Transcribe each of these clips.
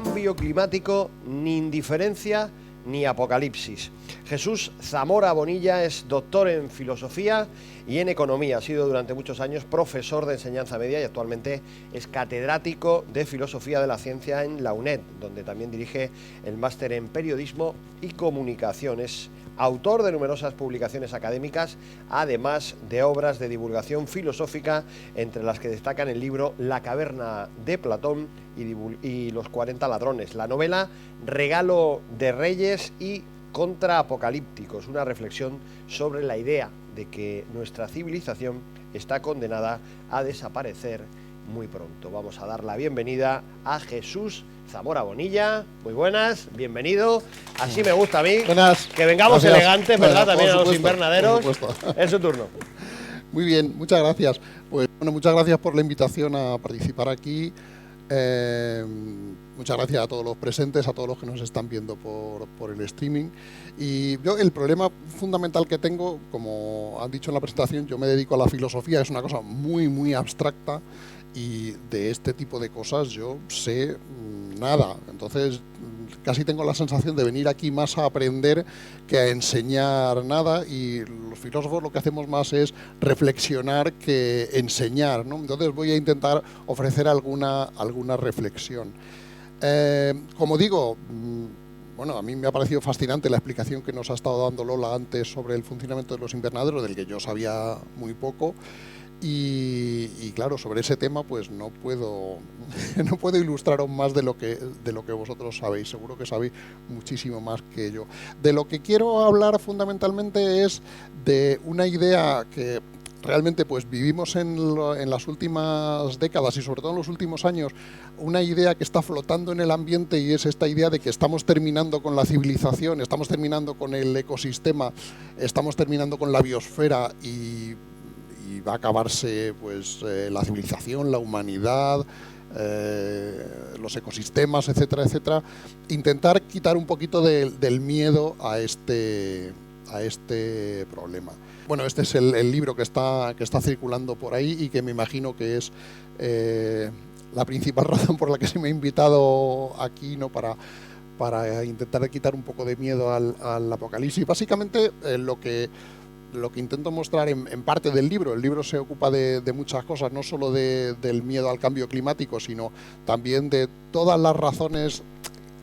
cambio climático, ni indiferencia, ni apocalipsis. Jesús Zamora Bonilla es doctor en filosofía y en economía. Ha sido durante muchos años profesor de enseñanza media y actualmente es catedrático de filosofía de la ciencia en la UNED, donde también dirige el máster en periodismo y comunicación. Es autor de numerosas publicaciones académicas, además de obras de divulgación filosófica, entre las que destacan el libro La caverna de Platón y Los 40 ladrones, la novela Regalo de Reyes y Contraapocalípticos, una reflexión sobre la idea de que nuestra civilización está condenada a desaparecer muy pronto. Vamos a dar la bienvenida a Jesús Zamora Bonilla. Muy buenas, bienvenido. Así me gusta a mí. Buenas. Que vengamos Gracias. elegantes, ¿verdad? Bueno, también a los supuesto, invernaderos. por supuesto. Es su turno. Muy bien, muchas gracias. Pues bueno, muchas gracias por la invitación a participar aquí. Muchas gracias a todos los presentes, a todos los que nos están viendo por el streaming. Y yo el problema fundamental que tengo, como han dicho en la presentación, yo me dedico a la filosofía, es una cosa muy abstracta y de este tipo de cosas yo sé nada. Entonces casi tengo la sensación de venir aquí más a aprender que a enseñar nada, y los filósofos lo que hacemos más es reflexionar que enseñar, ¿no? Entonces voy a intentar ofrecer alguna reflexión. Como digo, bueno, a mí me ha parecido fascinante la explicación que nos ha estado dando Lola antes sobre el funcionamiento de los invernaderos, del que yo sabía muy poco. Y claro, sobre ese tema pues no puedo ilustraros más de lo que vosotros sabéis. Seguro que sabéis muchísimo más que yo. De lo que quiero hablar fundamentalmente es de una idea que realmente pues vivimos en las últimas décadas y sobre todo en los últimos años, una idea que está flotando en el ambiente, y es esta idea de que estamos terminando con la civilización, estamos terminando con el ecosistema, estamos terminando con la biosfera y va a acabarse pues la civilización, la humanidad, los ecosistemas, etcétera, etcétera. Intentar quitar un poquito del miedo a este problema. Bueno, este es el libro que está circulando por ahí y que me imagino que es la principal razón por la que se me ha invitado aquí, ¿no? Para intentar quitar un poco de miedo al apocalipsis. Básicamente lo que intento mostrar en parte del libro. El libro se ocupa de muchas cosas, no solo del miedo al cambio climático, sino también de todas las razones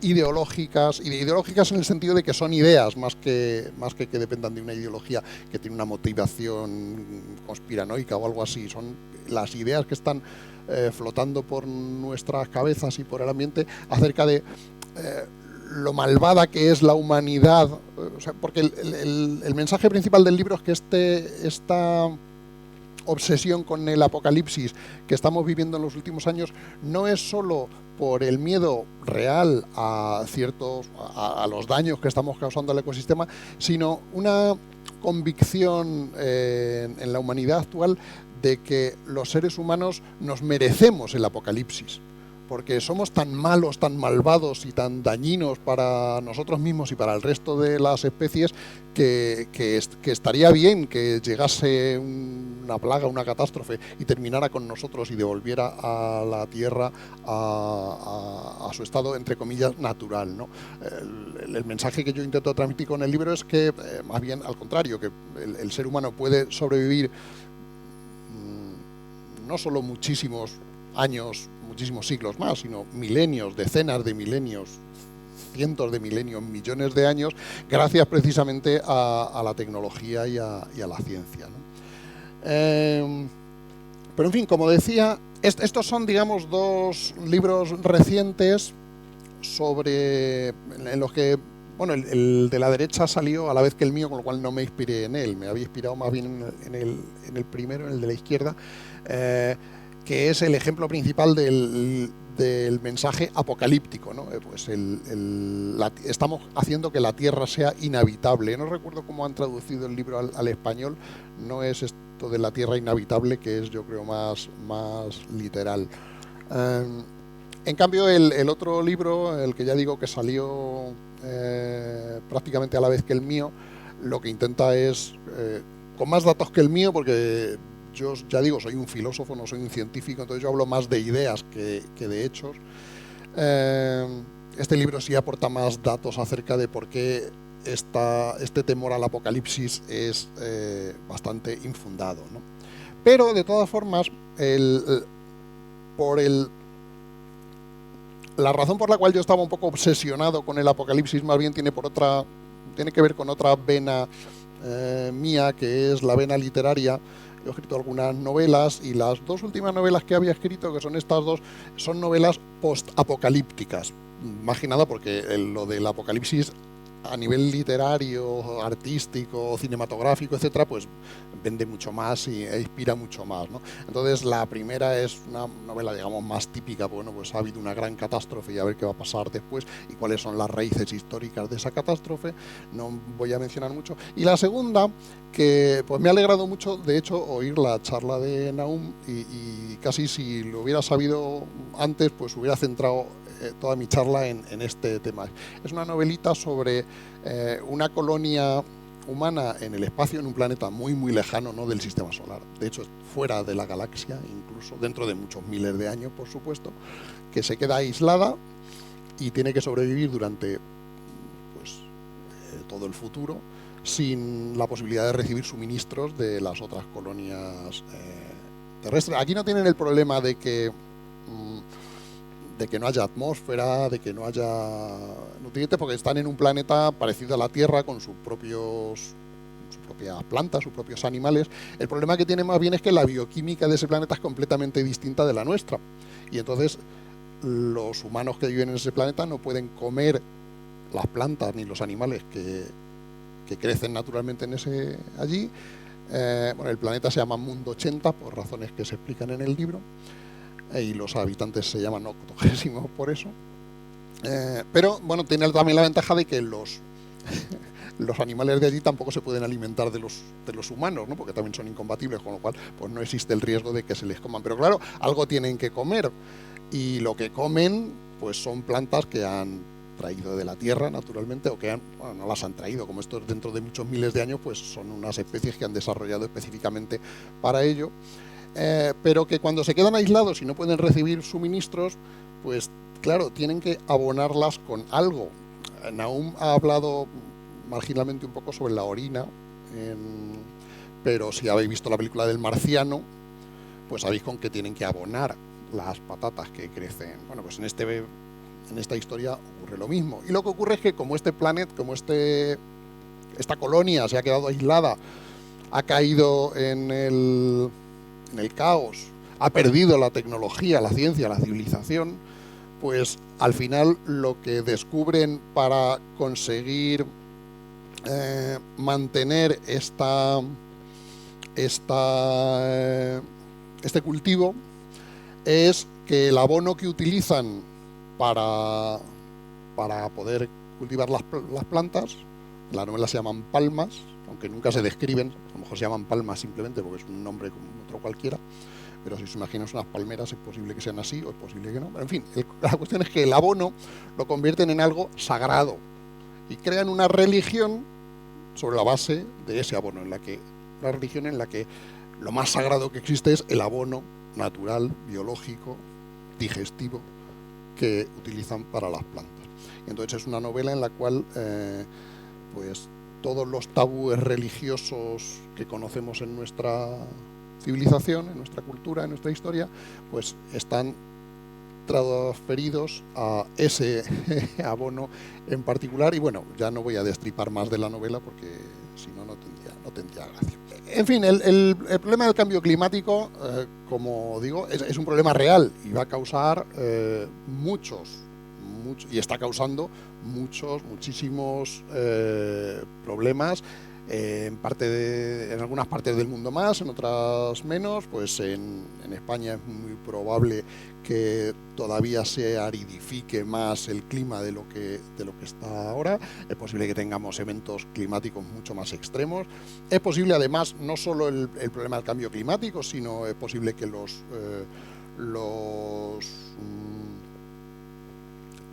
ideológicas en el sentido de que son ideas más que dependan de una ideología que tiene una motivación conspiranoica o algo así. Son las ideas que están flotando por nuestras cabezas y por el ambiente acerca de lo malvada que es la humanidad. O sea, porque el mensaje principal del libro es que esta obsesión con el apocalipsis que estamos viviendo en los últimos años no es solo por el miedo real a los daños que estamos causando al ecosistema, sino una convicción en la humanidad actual de que los seres humanos nos merecemos el apocalipsis, porque somos tan malos, tan malvados y tan dañinos para nosotros mismos y para el resto de las especies que estaría bien que llegase una plaga, una catástrofe y terminara con nosotros y devolviera a la Tierra a su estado, entre comillas, natural, ¿no? El mensaje que yo intento transmitir con el libro es que, más bien al contrario, que el ser humano puede sobrevivir no solo muchísimos años, muchísimos siglos más, sino milenios, decenas de milenios, cientos de milenios, millones de años, gracias precisamente a la tecnología y a la ciencia, ¿no? Pero en fin, como decía, estos son, digamos, dos libros recientes en los que, bueno, el de la derecha salió a la vez que el mío, con lo cual no me inspiré en él, me había inspirado más bien en el primero, en el de la izquierda, que es el ejemplo principal del mensaje apocalíptico, ¿no? Pues estamos haciendo que la Tierra sea inhabitable. No recuerdo cómo han traducido el libro al español. No es esto de la Tierra inhabitable, que es, yo creo, más literal. En cambio, el otro libro, el que ya digo que salió prácticamente a la vez que el mío, lo que intenta es, con más datos que el mío, porque yo ya digo, soy un filósofo, no soy un científico, entonces yo hablo más de ideas que de hechos. Este libro sí aporta más datos acerca de por qué este temor al apocalipsis es bastante infundado, ¿no? Pero, de todas formas, la razón por la cual yo estaba un poco obsesionado con el apocalipsis más bien tiene que ver con otra vena mía, que es la vena literaria. He escrito algunas novelas y las dos últimas novelas que había escrito, que son estas dos, son novelas post-apocalípticas. Más que nada porque lo del apocalipsis a nivel literario, artístico, cinematográfico, etcétera, pues vende mucho más e inspira mucho más, ¿no? Entonces, la primera es una novela, digamos, más típica. Bueno, pues ha habido una gran catástrofe y a ver qué va a pasar después y cuáles son las raíces históricas de esa catástrofe. No voy a mencionar mucho. Y la segunda, que pues me ha alegrado mucho, de hecho, oír la charla de Nahum y casi si lo hubiera sabido antes, pues hubiera centrado toda mi charla en este tema. Es una novelita sobre una colonia humana en el espacio, en un planeta muy muy lejano, ¿no?, del sistema solar. De hecho, fuera de la galaxia, incluso dentro de muchos miles de años, por supuesto, que se queda aislada y tiene que sobrevivir durante pues, todo el futuro sin la posibilidad de recibir suministros de las otras colonias terrestres. Aquí no tienen el problema de que no haya atmósfera, de que no haya nutrientes, porque están en un planeta parecido a la Tierra, con sus propias plantas, sus propios animales. El problema que tiene más bien es que la bioquímica de ese planeta es completamente distinta de la nuestra. Y entonces los humanos que viven en ese planeta no pueden comer las plantas ni los animales que crecen naturalmente allí. Bueno, el planeta se llama Mundo 80 por razones que se explican en el libro. Y los habitantes se llaman octogésimos por eso. Pero bueno, tiene también la ventaja de que los animales de allí tampoco se pueden alimentar de los humanos, ¿no?, porque también son incompatibles, con lo cual pues no existe el riesgo de que se les coman. Pero claro, algo tienen que comer, y lo que comen pues son plantas que han traído de la Tierra, naturalmente, o que no las han traído, como esto dentro de muchos miles de años, pues son unas especies que han desarrollado específicamente para ello. Pero que cuando se quedan aislados y no pueden recibir suministros, pues claro, tienen que abonarlas con algo. Nahum ha hablado marginalmente un poco sobre la orina, pero si habéis visto la película del Marciano, pues sabéis con qué tienen que abonar las patatas que crecen. Bueno, pues en esta historia ocurre lo mismo. Y lo que ocurre es que como esta colonia se ha quedado aislada, ha caído en el caos, ha perdido la tecnología, la ciencia, la civilización, pues al final lo que descubren para conseguir mantener este cultivo es que el abono que utilizan para poder cultivar las plantas, en la novela se llaman palmas, aunque nunca se describen, a lo mejor se llaman palmas simplemente porque es un nombre como otro cualquiera, pero si os imagináis unas palmeras es posible que sean así o es posible que no. Pero en fin, la cuestión es que el abono lo convierten en algo sagrado y crean una religión sobre la base de ese abono, una religión en la que lo más sagrado que existe es el abono natural, biológico, digestivo, que utilizan para las plantas. Y entonces es una novela en la cual pues todos los tabúes religiosos que conocemos en nuestra civilización, en nuestra cultura, en nuestra historia, pues están transferidos a ese abono en particular. Y bueno, ya no voy a destripar más de la novela porque si no, no tendría gracia. En fin, el problema del cambio climático, como digo, es un problema real y va a causar muchos, y está causando muchísimos problemas en algunas partes del mundo más, en otras menos. Pues en España es muy probable que todavía se aridifique más el clima de lo que está ahora. Es posible que tengamos eventos climáticos mucho más extremos. Es posible, además, no solo el problema del cambio climático, sino es posible que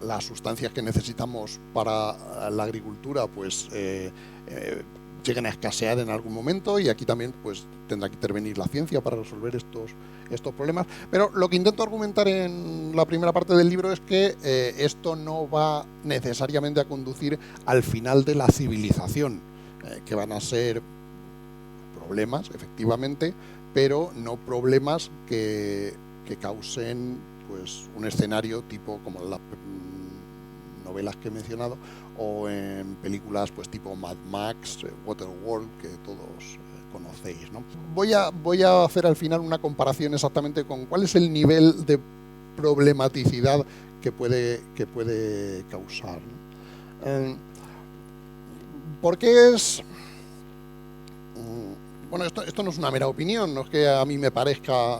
las sustancias que necesitamos para la agricultura pues lleguen a escasear en algún momento, y aquí también pues tendrá que intervenir la ciencia para resolver estos problemas. Pero lo que intento argumentar en la primera parte del libro es que esto no va necesariamente a conducir al final de la civilización, que van a ser problemas, efectivamente, pero no problemas que causen pues un escenario tipo como las novelas que he mencionado o en películas pues tipo Mad Max, Waterworld, que todos conocéis, ¿no? Voy a hacer al final una comparación exactamente con cuál es el nivel de problematicidad que puede causar, ¿no? ¿Por qué es...? Bueno, esto no es una mera opinión, no es que a mí me parezca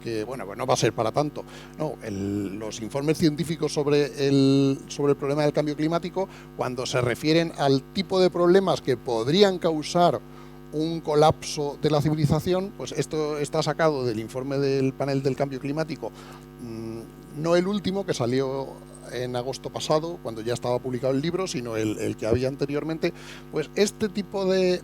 que, bueno, pues no va a ser para tanto. No, los informes científicos sobre el problema del cambio climático, cuando se refieren al tipo de problemas que podrían causar un colapso de la civilización, pues esto está sacado del informe del panel del cambio climático, no el último que salió en agosto pasado, cuando ya estaba publicado el libro, sino el que había anteriormente. Pues este tipo de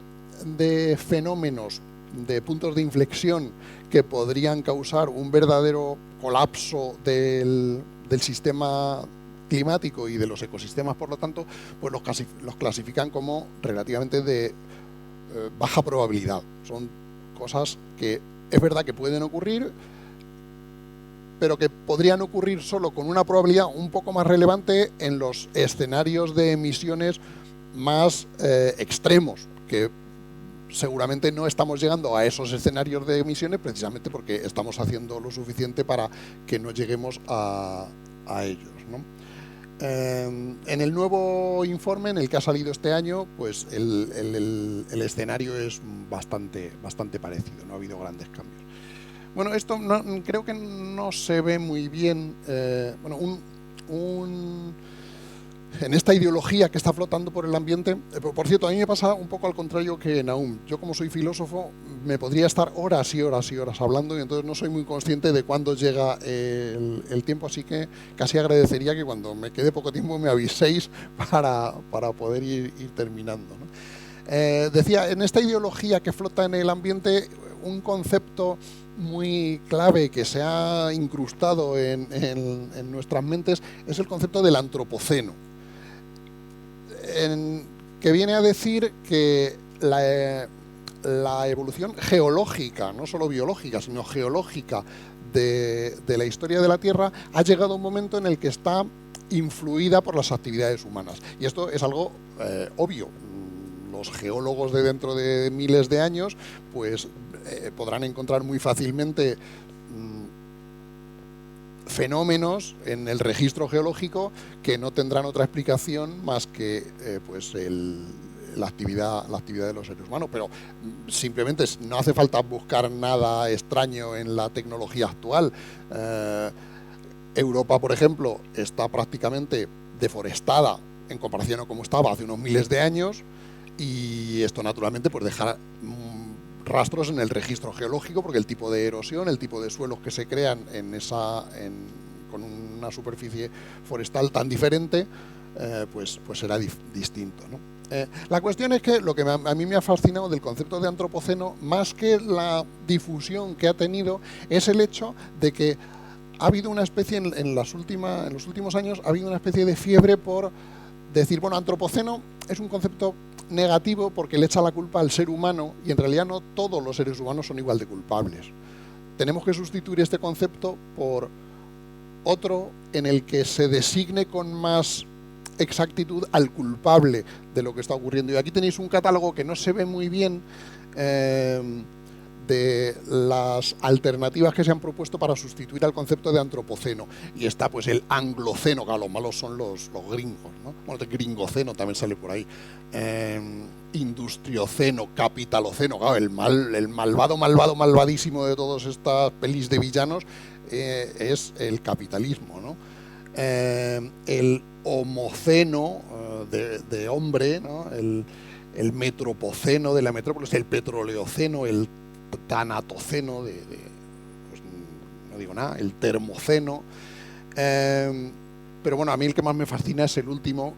fenómenos, de puntos de inflexión que podrían causar un verdadero colapso del sistema climático y de los ecosistemas, por lo tanto, pues los clasifican como relativamente de baja probabilidad. Son cosas que es verdad que pueden ocurrir, pero que podrían ocurrir solo con una probabilidad un poco más relevante en los escenarios de emisiones más extremos, que seguramente no estamos llegando a esos escenarios de emisiones precisamente porque estamos haciendo lo suficiente para que no lleguemos a ellos, ¿no? En el nuevo informe, en el que ha salido este año, pues el escenario es bastante parecido, no ha habido grandes cambios. Bueno, esto creo que no se ve muy bien. Bueno, en esta ideología que está flotando por el ambiente. Por cierto, a mí me pasa un poco al contrario que Nahum. Yo, como soy filósofo, me podría estar horas y horas y horas hablando, y entonces no soy muy consciente de cuándo llega el tiempo, así que casi agradecería que cuando me quede poco tiempo me aviséis para poder ir terminando, ¿no? Decía, en esta ideología que flota en el ambiente, un concepto muy clave que se ha incrustado en nuestras mentes es el concepto del antropoceno, que viene a decir que la evolución geológica, no solo biológica, sino geológica de la historia de la Tierra ha llegado a un momento en el que está influida por las actividades humanas. Y esto es algo obvio. Los geólogos de dentro de miles de años pues podrán encontrar muy fácilmente fenómenos en el registro geológico que no tendrán otra explicación más que pues la actividad de los seres humanos. Pero simplemente no hace falta buscar nada extraño en la tecnología actual. Europa, por ejemplo, está prácticamente deforestada en comparación a cómo estaba hace unos miles de años, y esto naturalmente pues deja rastros en el registro geológico, porque el tipo de erosión, el tipo de suelos que se crean con una superficie forestal tan diferente, pues será distinto, ¿no? La cuestión es que lo que a mí me ha fascinado del concepto de antropoceno, más que la difusión que ha tenido, es el hecho de que ha habido una especie, en los últimos años, ha habido una especie de fiebre por decir, bueno, antropoceno es un concepto negativo porque le echa la culpa al ser humano, y en realidad no todos los seres humanos son igual de culpables. Tenemos que sustituir este concepto por otro en el que se designe con más exactitud al culpable de lo que está ocurriendo. Y aquí tenéis un catálogo que no se ve muy bien de las alternativas que se han propuesto para sustituir al concepto de antropoceno. Y está pues el angloceno, que a los malos son los gringos, ¿no? Bueno, el gringoceno también sale por ahí. Industrioceno, capitaloceno, claro, el malvadísimo de todas estas pelis de villanos es el capitalismo, ¿no? El homoceno de hombre, ¿no? El metropoceno de la metrópolis, el petroleoceno, el tanatoceno pues no digo nada, el termoceno, pero bueno, a mí el que más me fascina es el último,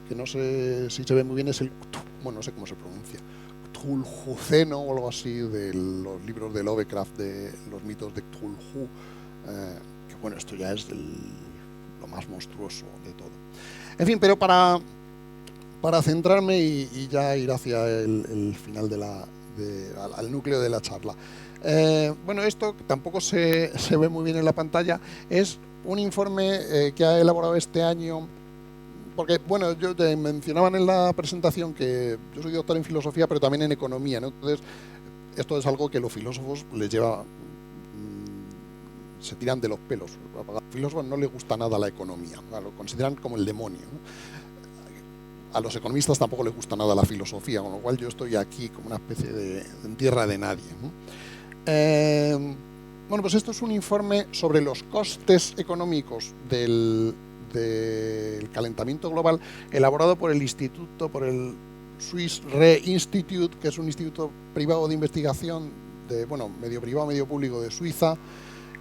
que no sé si se ve muy bien, es bueno, no sé cómo se pronuncia, Cthulhuceno o algo así, de los libros de Lovecraft, de los mitos de Cthulhu, que bueno, esto ya es lo más monstruoso de todo. En fin, pero para centrarme y ya ir hacia el final al núcleo de la charla. Bueno, esto tampoco se ve muy bien en la pantalla, es un informe que ha elaborado este año, porque, bueno, yo te mencionaban en la presentación que yo soy doctor en filosofía, pero también en economía, ¿no? Entonces, esto es algo que los filósofos les lleva, se tiran de los pelos. A los filósofos no les gusta nada la economía, ¿no? Lo consideran como el demonio, ¿no? A los economistas tampoco les gusta nada la filosofía, con lo cual yo estoy aquí como una especie de en tierra de nadie, ¿no? Bueno, pues esto es un informe sobre los costes económicos del calentamiento global, elaborado por el Swiss Re Institute, que es un instituto privado de investigación, medio privado, medio público de Suiza,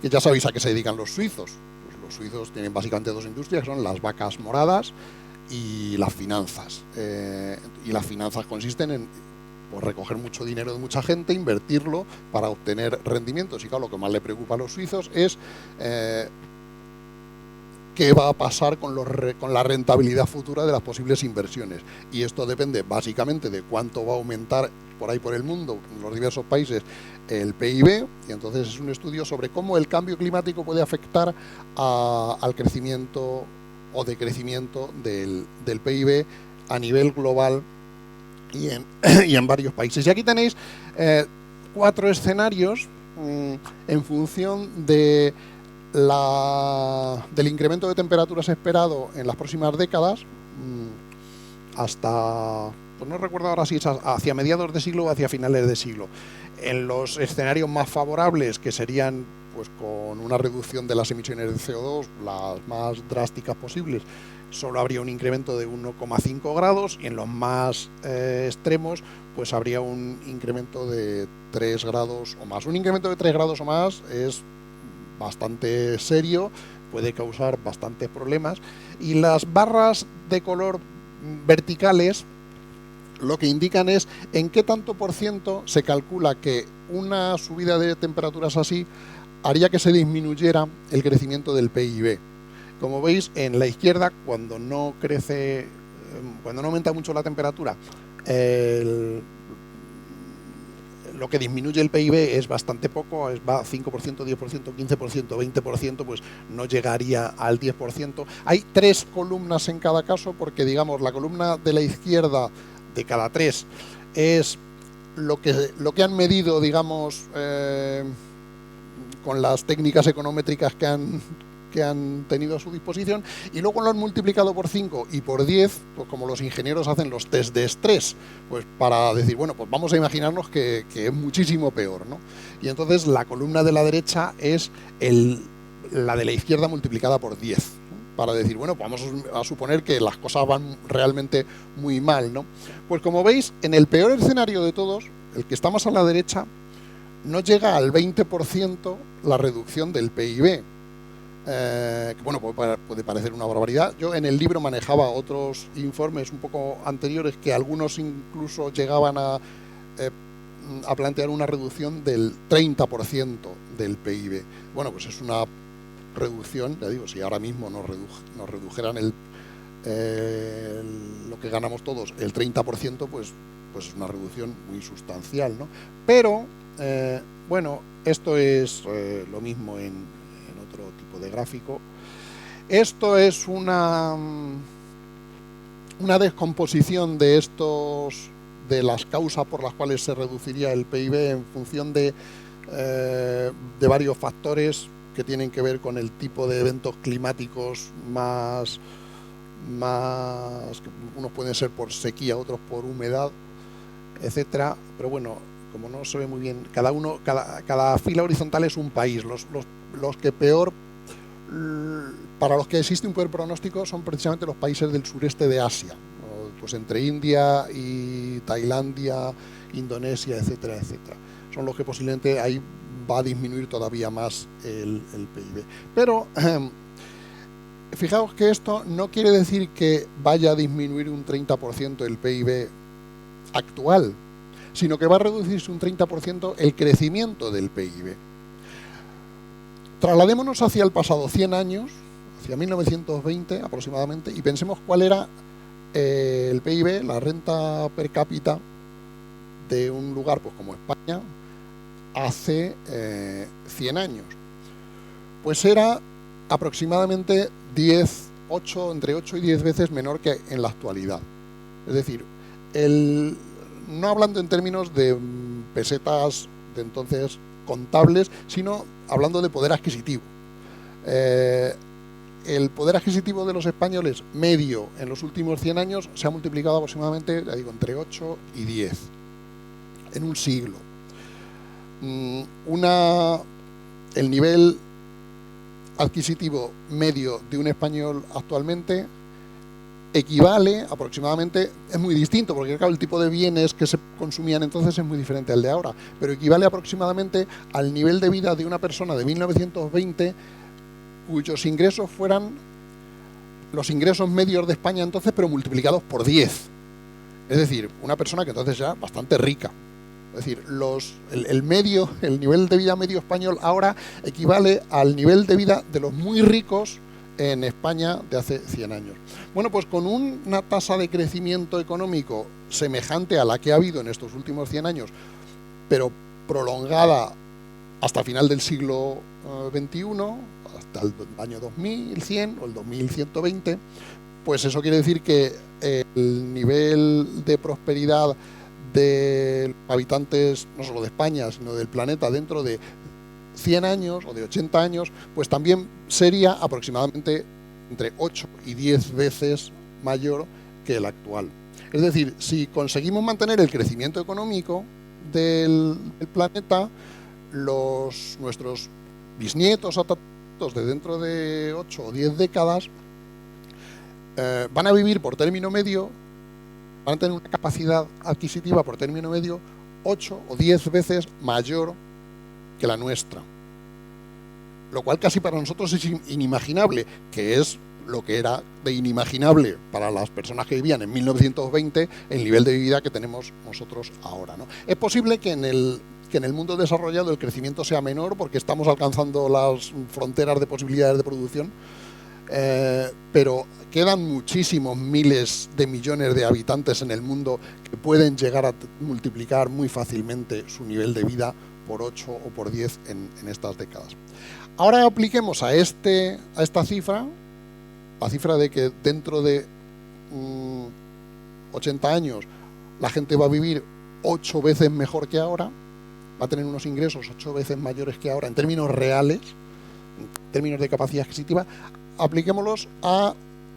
que ya sabéis a qué se dedican los suizos. Pues los suizos tienen básicamente dos industrias, que son las vacas moradas y las finanzas. Y las finanzas consisten en recoger mucho dinero de mucha gente, invertirlo para obtener rendimientos. Y claro, lo que más le preocupa a los suizos es qué va a pasar con la rentabilidad futura de las posibles inversiones. Y esto depende básicamente de cuánto va a aumentar por ahí por el mundo, en los diversos países, el PIB. Y entonces es un estudio sobre cómo el cambio climático puede afectar al crecimiento o decrecimiento del PIB a nivel global y en varios países. Y aquí tenéis 4 escenarios en función del incremento de temperaturas esperado en las próximas décadas, hasta, pues no recuerdo ahora si es hacia mediados de siglo o hacia finales de siglo. En los escenarios más favorables, que serían pues con una reducción de las emisiones de CO2 las más drásticas posibles, solo habría un incremento de 1,5 grados, y en los más extremos pues habría un incremento de 3 grados o más. Un incremento de 3 grados o más es bastante serio, puede causar bastantes problemas, y las barras de color verticales lo que indican es en qué tanto por ciento se calcula que una subida de temperaturas así haría que se disminuyera el crecimiento del PIB. Como veis, en la izquierda, cuando no aumenta mucho la temperatura, lo que disminuye el PIB es bastante poco, va 5%, 10%, 15%, 20%, pues no llegaría al 10%. Hay 3 columnas en cada caso, porque digamos la columna de la izquierda de cada 3 es lo que han medido, digamos, con las técnicas econométricas que han tenido a su disposición, y luego lo han multiplicado por 5 y por 10, pues como los ingenieros hacen los test de estrés, pues para decir, bueno, pues vamos a imaginarnos que es muchísimo peor, ¿no? Y entonces la columna de la derecha es la de la izquierda multiplicada por 10, ¿no? Para decir, bueno, pues vamos a suponer que las cosas van realmente muy mal, ¿no? Pues como veis, en el peor escenario de todos, el que está más a la derecha, no llega al 20% la reducción del PIB. Que bueno, puede parecer una barbaridad. Yo en el libro manejaba otros informes un poco anteriores, que algunos incluso llegaban a plantear una reducción del 30% del PIB. Bueno, pues es una reducción, ya digo, si ahora mismo nos redujeran lo que ganamos todos, el 30%, pues es una reducción muy sustancial, ¿no? Pero, bueno, esto es lo mismo en otro tipo de gráfico. Esto es una descomposición de las causas por las cuales se reduciría el PIB en función de varios factores que tienen que ver con el tipo de eventos climáticos más unos pueden ser por sequía, otros por humedad, etcétera. Pero bueno, como no se ve muy bien, cada fila horizontal es un país. Los que peor, para los que existe un peor pronóstico, son precisamente los países del sureste de Asia, pues entre India y Tailandia, Indonesia, etcétera, etcétera. Son los que posiblemente ahí va a disminuir todavía más el PIB. Pero fijaos que esto no quiere decir que vaya a disminuir un 30% el PIB actual, sino que va a reducirse un 30% el crecimiento del PIB. Trasladémonos hacia el pasado 100 años, hacia 1920 aproximadamente, y pensemos cuál era el PIB, la renta per cápita de un lugar pues, como España hace 100 años. Pues era aproximadamente entre 8 y 10 veces menor que en la actualidad. Es decir, no hablando en términos de pesetas de entonces contables, sino hablando de poder adquisitivo. El poder adquisitivo de los españoles medio en los últimos 100 años se ha multiplicado aproximadamente, ya digo, entre 8 y 10 en un siglo. El nivel adquisitivo medio de un español actualmente equivale aproximadamente, es muy distinto, porque claro, el tipo de bienes que se consumían entonces es muy diferente al de ahora, pero equivale aproximadamente al nivel de vida de una persona de 1920 cuyos ingresos fueran los ingresos medios de España entonces, pero multiplicados por 10. Es decir, una persona que entonces ya bastante rica. Es decir, el nivel de vida medio español ahora equivale al nivel de vida de los muy ricos en España de hace 100 años. Bueno, pues con una tasa de crecimiento económico semejante a la que ha habido en estos últimos 100 años, pero prolongada hasta final del siglo XXI, hasta el año 2100 o el 2120, pues eso quiere decir que el nivel de prosperidad de habitantes, no solo de España, sino del planeta, dentro de 100 años o de 80 años, pues también sería aproximadamente entre 8 y 10 veces mayor que el actual. Es decir, si conseguimos mantener el crecimiento económico del planeta, nuestros bisnietos o tataranietos de dentro de 8 o 10 décadas van a vivir por término medio, van a tener una capacidad adquisitiva por término medio 8 o 10 veces mayor que la nuestra. Lo cual casi para nosotros es inimaginable, que es lo que era de inimaginable para las personas que vivían en 1920 el nivel de vida que tenemos nosotros ahora, ¿no? Es posible que en el mundo desarrollado el crecimiento sea menor porque estamos alcanzando las fronteras de posibilidades de producción, pero quedan muchísimos miles de millones de habitantes en el mundo que pueden llegar a multiplicar muy fácilmente su nivel de vida por 8 o por 10 en estas décadas. Ahora apliquemos a esta cifra, la cifra de que dentro de 80 años la gente va a vivir 8 veces mejor que ahora, va a tener unos ingresos 8 veces mayores que ahora en términos reales, en términos de capacidad adquisitiva. Apliquémoslos a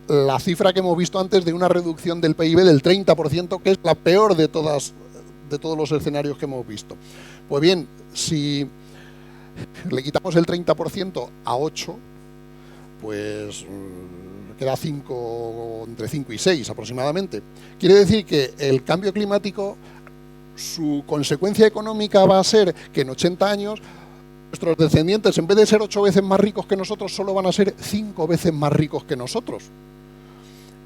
la cifra que hemos visto antes de una reducción del PIB del 30%, que es la peor de todos los escenarios que hemos visto. Pues bien, si le quitamos el 30% a 8, pues queda 5, entre 5 y 6 aproximadamente. Quiere decir que el cambio climático, su consecuencia económica va a ser que en 80 años nuestros descendientes, en vez de ser 8 veces más ricos que nosotros, solo van a ser 5 veces más ricos que nosotros.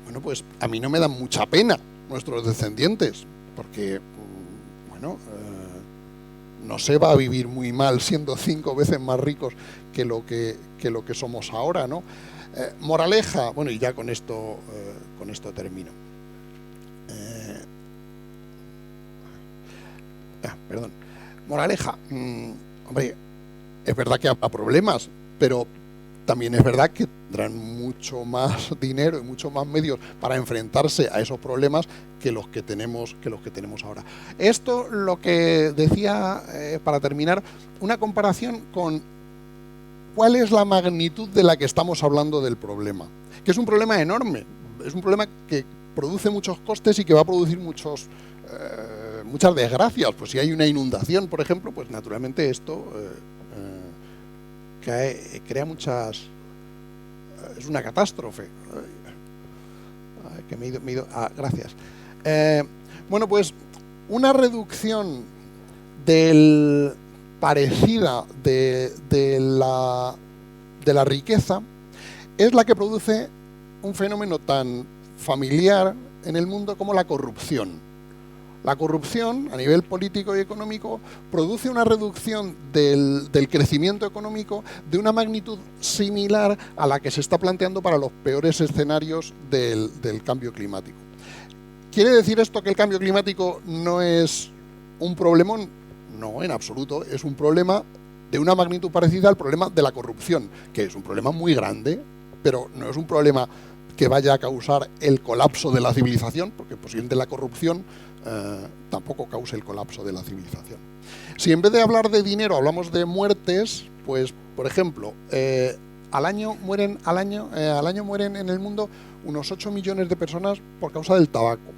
Bueno, pues a mí no me dan mucha pena nuestros descendientes, porque, bueno, no se va a vivir muy mal siendo 5 veces más ricos que lo que somos ahora, ¿no? Moraleja, bueno, y ya con esto termino. Perdón. Moraleja, hombre, es verdad que habrá problemas, pero también es verdad que tendrán mucho más dinero y mucho más medios para enfrentarse a esos problemas que los que tenemos ahora. Esto lo que decía, para terminar, una comparación con cuál es la magnitud de la que estamos hablando del problema, que es un problema enorme, es un problema que produce muchos costes y que va a producir muchas desgracias. Pues si hay una inundación, por ejemplo, pues naturalmente esto crea muchas... es una catástrofe. Que me he ido gracias. Bueno, pues una reducción parecida de la riqueza es la que produce un fenómeno tan familiar en el mundo como la corrupción. La corrupción, a nivel político y económico, produce una reducción del crecimiento económico de una magnitud similar a la que se está planteando para los peores escenarios del cambio climático. ¿Quiere decir esto que el cambio climático no es un problemón? No, en absoluto. Es un problema de una magnitud parecida al problema de la corrupción, que es un problema muy grande, pero no es un problema que vaya a causar el colapso de la civilización, porque posiblemente la corrupción tampoco cause el colapso de la civilización. Si en vez de hablar de dinero hablamos de muertes, pues, por ejemplo, al año mueren en el mundo unos 8 millones de personas por causa del tabaco,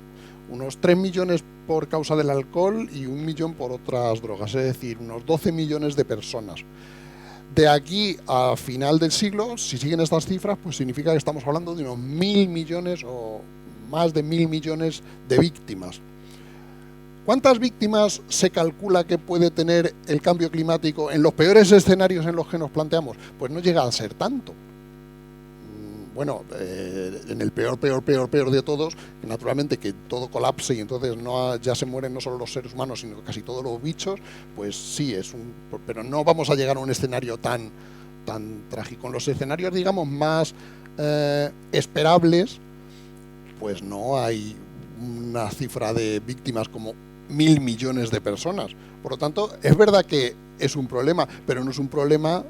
unos 3 millones por causa del alcohol y 1 millón por otras drogas, es decir, unos 12 millones de personas. De aquí a final del siglo, si siguen estas cifras, pues significa que estamos hablando de unos 1.000 millones o más de 1.000 millones de víctimas. ¿Cuántas víctimas se calcula que puede tener el cambio climático en los peores escenarios en los que nos planteamos? Pues no llega a ser tanto. Bueno, en el peor de todos, naturalmente que todo colapse y entonces ya se mueren no solo los seres humanos, sino casi todos los bichos, pues sí, pero no vamos a llegar a un escenario tan trágico. En los escenarios, digamos, más esperables, pues no hay una cifra de víctimas como 1.000 millones de personas. Por lo tanto, es verdad que es un problema, pero no es un problema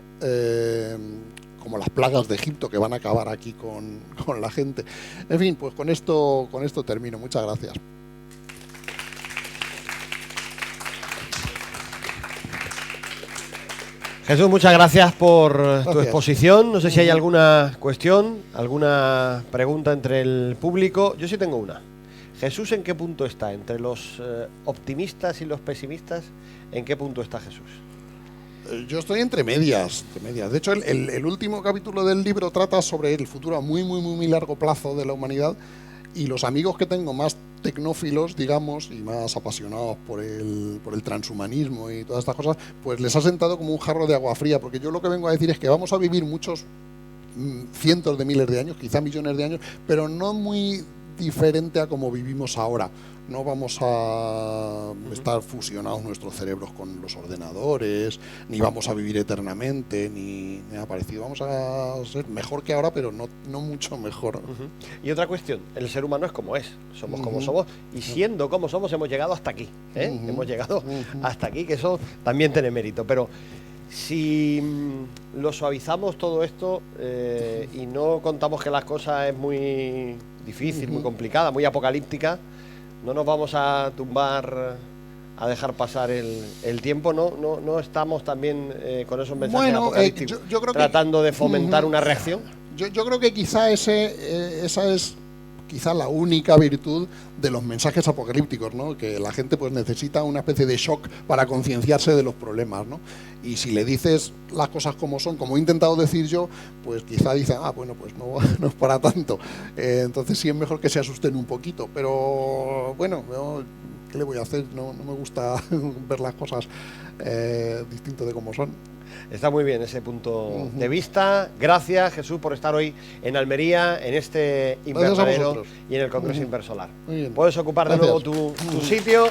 como las plagas de Egipto que van a acabar aquí con la gente. En fin, pues con esto termino. Muchas gracias. Jesús, muchas gracias por tu exposición. No sé si hay alguna cuestión, alguna pregunta entre el público. Yo sí tengo una. ¿Jesús en qué punto está? ¿Entre los optimistas y los pesimistas? ¿En qué punto está Jesús? Yo estoy entre medias. De hecho, el último capítulo del libro trata sobre el futuro a muy largo plazo de la humanidad, y los amigos que tengo más tecnófilos, digamos, y más apasionados por el transhumanismo y todas estas cosas, pues les ha sentado como un jarro de agua fría, porque yo lo que vengo a decir es que vamos a vivir muchos cientos de miles de años, quizá millones de años, pero no muy diferente a como vivimos ahora. No vamos a estar fusionados nuestros cerebros con los ordenadores, ni vamos a vivir eternamente, ni nada parecido. Vamos a ser mejor que ahora, pero no mucho mejor. Y otra cuestión, el ser humano es como es, somos como somos, y siendo como somos hemos llegado hasta aquí, hemos llegado hasta aquí, que eso también tiene mérito. Pero si lo suavizamos todo esto y no contamos que las cosas es muy difícil, muy complicada, muy apocalíptica, no nos vamos a tumbar a dejar pasar el tiempo, no estamos también con esos mensajes apocalípticos yo creo tratando de fomentar una reacción. Yo creo que quizá esa es la única virtud de los mensajes apocalípticos, ¿no? Que la gente pues necesita una especie de shock para concienciarse de los problemas, ¿no? Y si le dices las cosas como son, como he intentado decir yo, pues quizá dicen, bueno, pues no es para tanto. Entonces sí es mejor que se asusten un poquito, pero bueno, ¿qué le voy a hacer? No me gusta ver las cosas distinto de como son. Está muy bien ese punto de vista. Gracias, Jesús, por estar hoy en Almería, en este invernadero y en el Congreso Inversolar. Puedes ocupar de nuevo tu sitio.